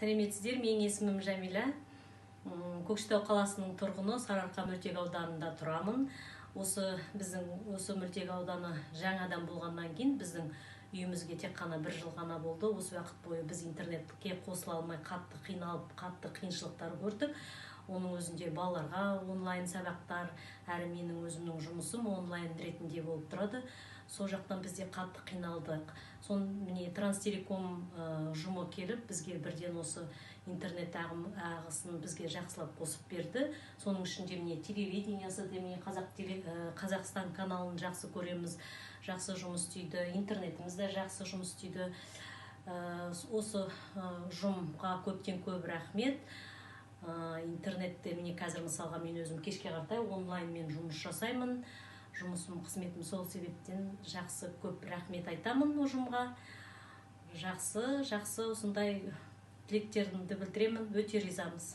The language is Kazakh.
Сәлеметсіздер, менің есімім Жәмила. Көкшетау қаласының тұрғыны, Сарыарқа мөлтек ауданында тұрамын. Осы мөлтек ауданы жаңадан болғаннан кейін біздің үйімізге тек қана 1 жыл ғана болды. Осы уақыт бойы біз интернетке қосыла алмай қатты қиналып, қатты қиыншылықтар көрдік. Оның өзінде балаларға онлайн сабақтар, әрі менің өзімнің жұмысым онлайн ретінде болып тұрады. Сол жақтан бізде қатты қиналдық. Міне Транстелеком жұмы келіп, бізге бірден осы интернет ағысын бізге жақсылап қосып берді. Соның ішінде міне телевидениесі де, Қазақстан каналын жақсы көреміз, жақсы жұмыс істейді, интернетіміз де жақсы жұмыс істейді. Осы жұмға көптен көп рахмет. Интернетте міне қазір мысалға мен өзім кешке қаратай онлайнмен жұмыс жасаймын. Жұмысым, қызметім сол себептен жақсы көп рахмет айтамын ұжымға. Жақсы осындай тілектерімді білдіремін, өте ризамыз.